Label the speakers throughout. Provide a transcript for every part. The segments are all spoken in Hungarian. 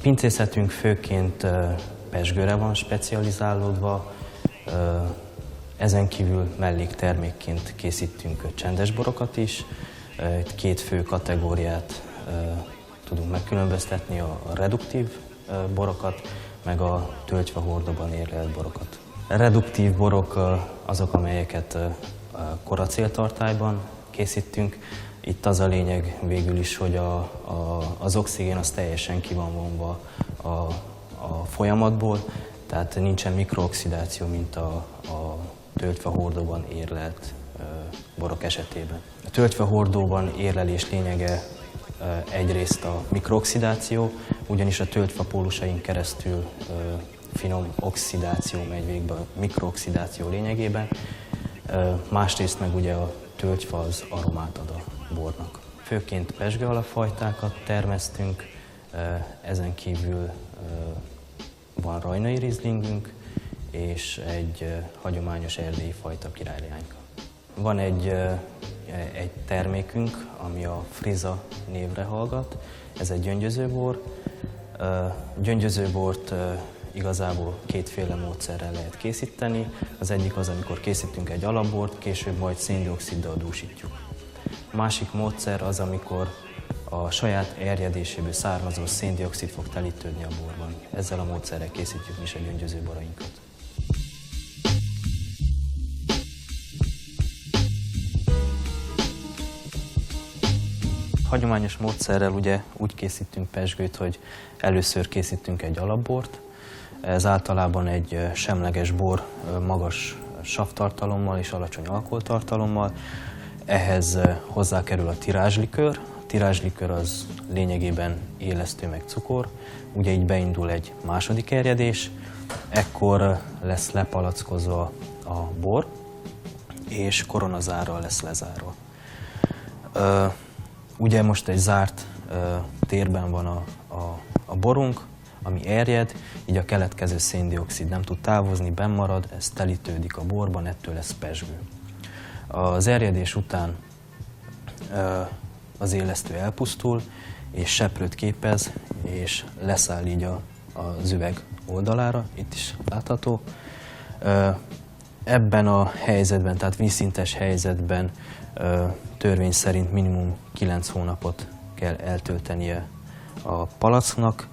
Speaker 1: Pincészetünk főként pezsgőre van specializálódva, ezen kívül melléktermékként készítünk csendes borokat is. Itt két fő kategóriát tudunk megkülönböztetni, a reduktív borokat, meg a töltve hordóban érlelt borokat. A reduktív borok azok, amelyeket koracéltartályban készítünk. Itt az a lényeg végül is, hogy az oxigén az teljesen ki van vonva a folyamatból, tehát nincsen mikrooxidáció, mint a töltve hordóban érlelt borok esetében. A töltve hordóban érlelés lényege egyrészt a mikrooxidáció, ugyanis a töltve pólusain keresztül finom oxidáció megy végbe a mikrooxidáció lényegében, másrészt meg ugye a töltve az aromát ad a bornak. Főként pezsgőalapfajtákat termesztünk, ezen kívül van rajnai rizlingünk és egy hagyományos erdélyi fajta királyleányka. Van egy termékünk, ami a Friza névre hallgat. Ez egy gyöngyözőbor. Gyöngyözőbort igazából kétféle módszerrel lehet készíteni. Az egyik az, amikor készítünk egy alapbort, később majd széndioxiddal dúsítjuk. A másik módszer az, amikor a saját erjedéséből származó széndioxid fog telítődni a borban. Ezzel a módszerrel készítjük mi is a gyöngyözőborainkat. Hagyományos módszerrel ugye úgy készítünk pezsgőt, hogy először készítünk egy alapbort. Ez általában egy semleges bor magas savtartalommal és alacsony alkoholtartalommal. Ehhez hozzákerül a tirázslikőr. A tirázslikőr az lényegében élesztő meg cukor. Ugye így beindul egy második erjedés, ekkor lesz lepalackozva a bor, és koronazárral lesz lezárva. Ugye most egy zárt térben van a borunk, ami erjed, így a keletkező széndioxid nem tud távozni, benn marad, ez telítődik a borban, ettől lesz pezsgő. Az erjedés után az élesztő elpusztul, és seprőt képez, és leszáll így az üveg oldalára, itt is látható. Ebben a helyzetben, tehát vízszintes helyzetben törvény szerint minimum 9 hónapot kell eltöltenie a palacknak,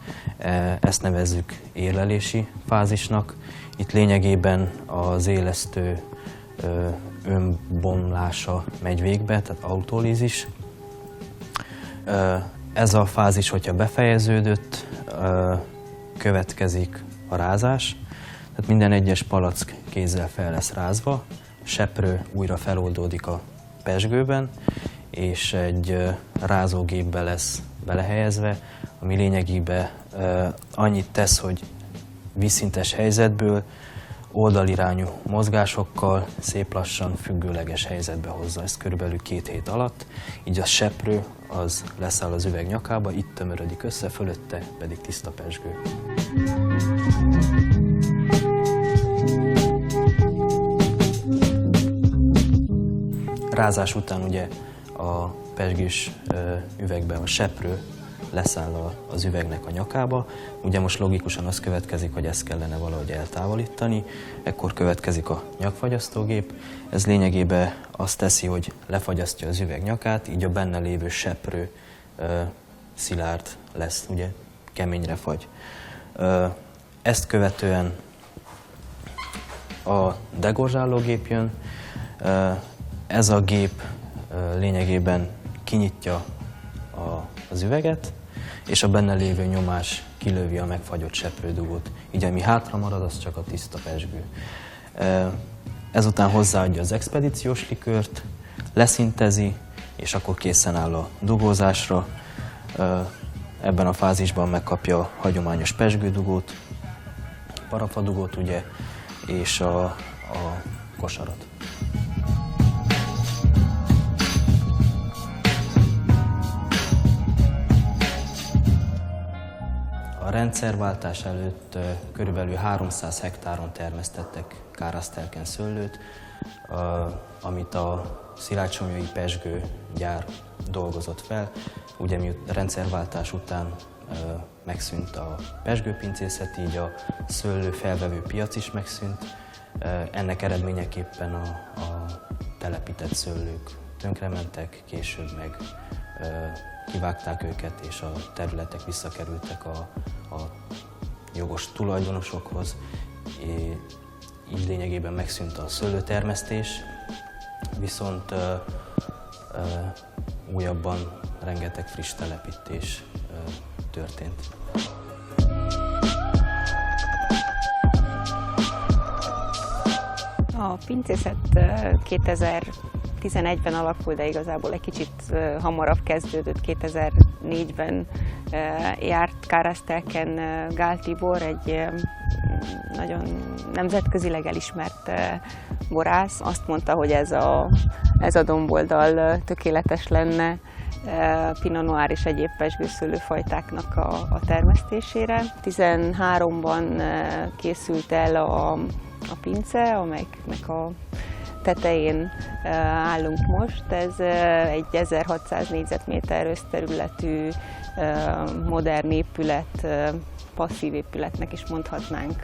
Speaker 1: ezt nevezzük érlelési fázisnak. Itt lényegében az élesztő önbomlása megy végbe, tehát autolízis. Ez a fázis, hogyha befejeződött, következik a rázás, tehát minden egyes palack kézzel fel lesz rázva, a seprő újra feloldódik a pezsgőben, és egy rázógépbe lesz belehelyezve, ami lényegében annyit tesz, hogy vízszintes helyzetből oldalirányú mozgásokkal szép lassan függőleges helyzetbe hozza. Ezt körülbelül 2 hét alatt, így a seprő az leszáll az üveg nyakába, itt tömörödik össze, fölötte pedig tiszta pezsgő. Rázás után ugye a pezsgős üvegben a seprő leszáll az üvegnek a nyakába. Ugye most logikusan az következik, hogy ezt kellene valahogy eltávolítani, ekkor következik a nyakfagyasztógép. Ez lényegében azt teszi, hogy lefagyasztja az üveg nyakát, így a benne lévő seprő szilárd lesz, ugye keményre fagy. Ezt követően a degorzsálógép jön. Ez a gép lényegében kinyitja az üveget, és a benne lévő nyomás kilövi a megfagyott seprődugót. Így ami hátra marad, az csak a tiszta pezsgő. Ezután hozzáadja az expedíciós likőrt, leszintezi, és akkor készen áll a dugózásra. Ebben a fázisban megkapja a hagyományos pezsgődugót, parafadugót ugye, és a kosarat. A rendszerváltás előtt körülbelül 300 hektáron termesztettek Károsztelken szőlőt, amit a Szilágysomlyai pezsgő gyár dolgozott fel. Ugye mi rendszerváltás után megszűnt a pezsgőpincészet, így a szőlő felvevő piac is megszűnt. Ennek eredményeképpen a telepített szőlők tönkrementek, később meg kivágták őket, és a területek visszakerültek a jogos tulajdonosokhoz. Így lényegében megszűnt a szőlőtermesztés, viszont újabban rengeteg friss telepítés történt.
Speaker 2: A pincészet 2011-ben alakult, de igazából egy kicsit hamarabb kezdődött. 2004-ben járt Kárasztelken Gál Tibor, egy nagyon nemzetközileg elismert borász. Azt mondta, hogy ez a domboldal tökéletes lenne Pinot Noir és egyéb pezsgőszőlőfajtáknak a termesztésére. 2013-ban készült el a pince, amelynek a tetején állunk most. Ez egy 1600 négyzetméter összterületű modern épület, passzív épületnek is mondhatnánk,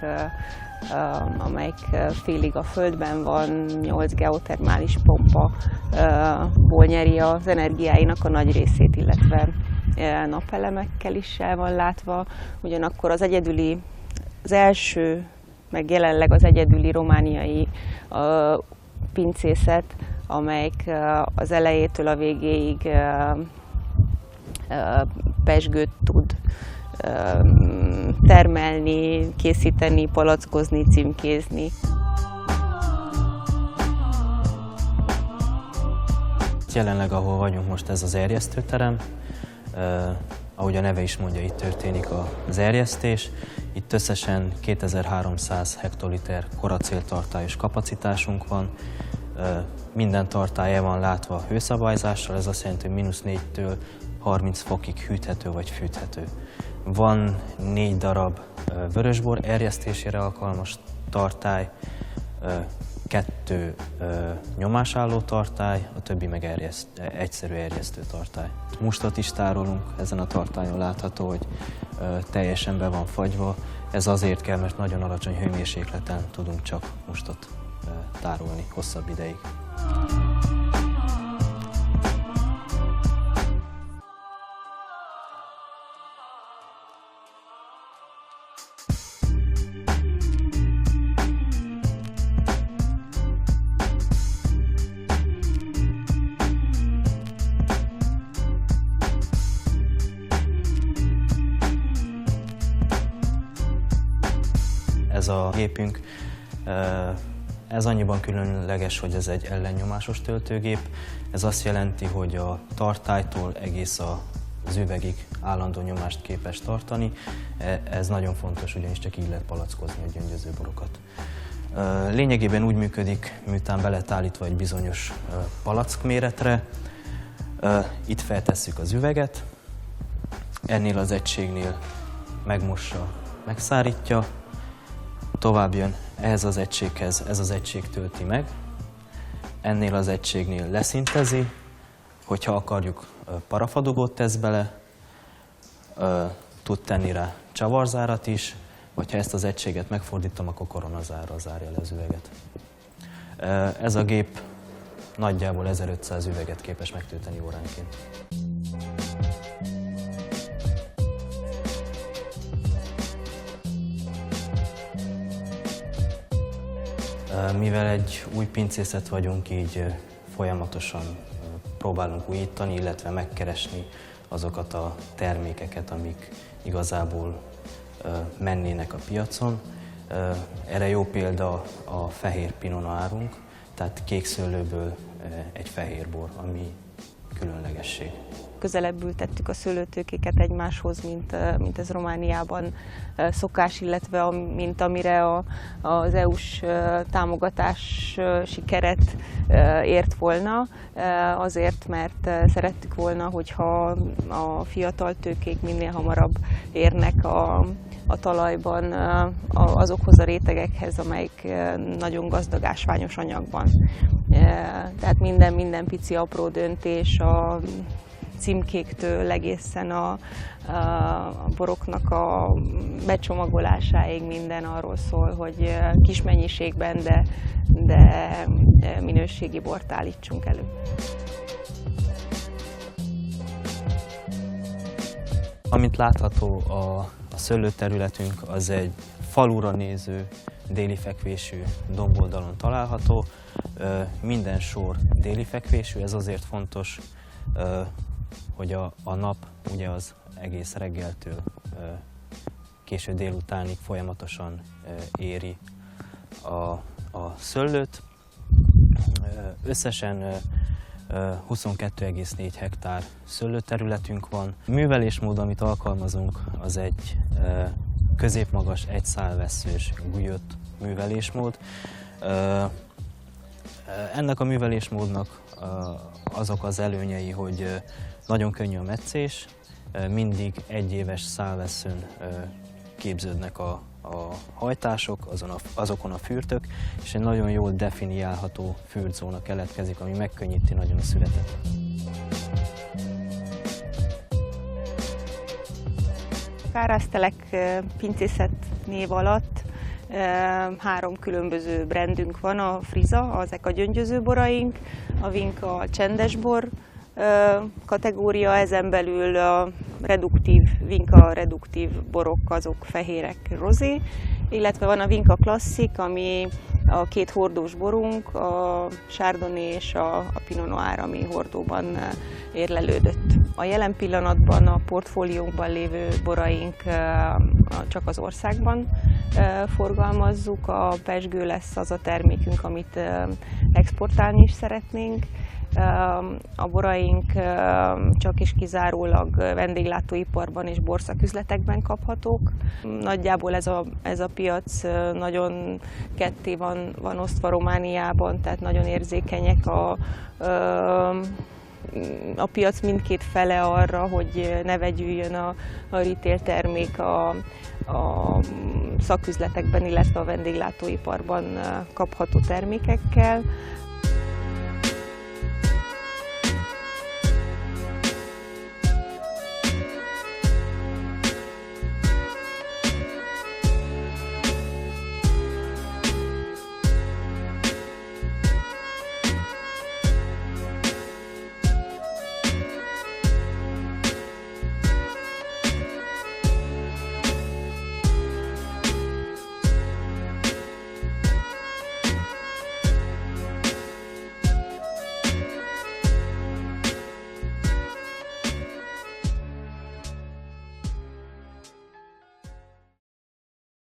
Speaker 2: amelyik félig a földben van, 8 geotermális pompaból nyeri az energiáinak a nagy részét, illetve napelemekkel is el van látva. Ugyanakkor az első, meg jelenleg az egyedüli romániai pincészet, amelyik az elejétől a végéig pezsgőt tud termelni, készíteni, palackozni, címkézni.
Speaker 1: Jelenleg, ahol vagyunk most, ez az erjesztőterem. Ahogy a neve is mondja, itt történik az erjesztés. Itt összesen 2300 hektoliter koracéltartályos kapacitásunk van. Minden tartály el van látva hőszabályzással, ez azt jelenti, hogy -4-től 30 fokig hűthető vagy fűthető. Van 4 darab vörösbor erjesztésére alkalmas tartály, 2 nyomásálló tartály, a többi meg egyszerű erjesztő tartály. Mustot is tárolunk, ezen a tartályon látható, hogy teljesen be van fagyva. Ez azért kell, mert nagyon alacsony hőmérsékleten tudunk csak mustot tárolni hosszabb ideig. Ez a gépünk, ez annyiban különleges, hogy ez egy ellennyomásos töltőgép. Ez azt jelenti, hogy a tartálytól egész az üvegig állandó nyomást képes tartani. Ez nagyon fontos, ugyanis csak így lehet palackozni a gyöngyöző borokat. Lényegében úgy működik, miután be lett állítva egy bizonyos palack méretre. Itt feltesszük az üveget, ennél az egységnél megmossa, megszárítja, tovább jön ehhez az egységhez, ez az egység tölti meg, ennél az egységnél leszintezi, hogyha akarjuk, parafadugót tesz bele, tud tenni rá csavarzárat is, vagy ha ezt az egységet megfordítom, akkor koronazárral zárja le az üveget. Ez a gép nagyjából 1500 üveget képes megtölteni óránként. Mivel egy új pincészet vagyunk, így folyamatosan próbálunk újítani, illetve megkeresni azokat a termékeket, amik igazából mennének a piacon. Erre jó példa a fehér Pinot Noirunk, tehát kék szőlőből egy fehér bor, ami különlegesség.
Speaker 2: Közelebb ültettük a szőlőtőkéket egymáshoz, mint ez Romániában szokás, illetve mint amire az EU-s támogatási keret ért volna, azért, mert szerettük volna, hogyha a fiatal tőkék minél hamarabb érnek a talajban azokhoz a rétegekhez, amelyik nagyon gazdag ásványos anyagban. Tehát minden pici apró döntés, a címkéktől egészen a boroknak a becsomagolásáig minden arról szól, hogy kis mennyiségben, de minőségi bort állítsunk elő.
Speaker 1: Amint látható, a szőlőterületünk az egy falura néző, déli fekvésű domboldalon található. Minden sor déli fekvésű, ez azért fontos, hogy a nap ugye az egész reggeltől késő délutánig folyamatosan éri a szőlőt. Összesen 22,4 hektár szőlőterületünk van. A művelésmód, amit alkalmazunk, az egy középmagas, egy szálvesszős gulyott művelésmód. Ennek a művelésmódnak azok az előnyei, hogy nagyon könnyű a metszés, mindig egyéves szálvesszőn képződnek a hajtások, azokon a fürtök, és egy nagyon jól definiálható fürtzóna keletkezik, ami megkönnyíti nagyon a születet.
Speaker 2: Kárásztelek pincészet név alatt 3 különböző brandünk van, a Friza, ezek a gyöngyöző boraink, a Vinka a csendesbor kategória, ezen belül a Vinka reduktív borok, azok fehérek, rozé, illetve van a Vinka klasszik, ami a 2 hordós borunk, a Chardonnay és a Pinot Noir, ami hordóban érlelődött. A jelen pillanatban a portfóliónkban lévő boraink csak az országban forgalmazzuk, a pezsgő lesz az a termékünk, amit exportálni is szeretnénk. A boraink csak és kizárólag vendéglátóiparban és borszaküzletekben kaphatók. Nagyjából ez a piac nagyon ketté van osztva Romániában, tehát nagyon érzékenyek a piac mindkét fele arra, hogy ne vegyüljön a retail termék a szaküzletekben, illetve a vendéglátóiparban kapható termékekkel.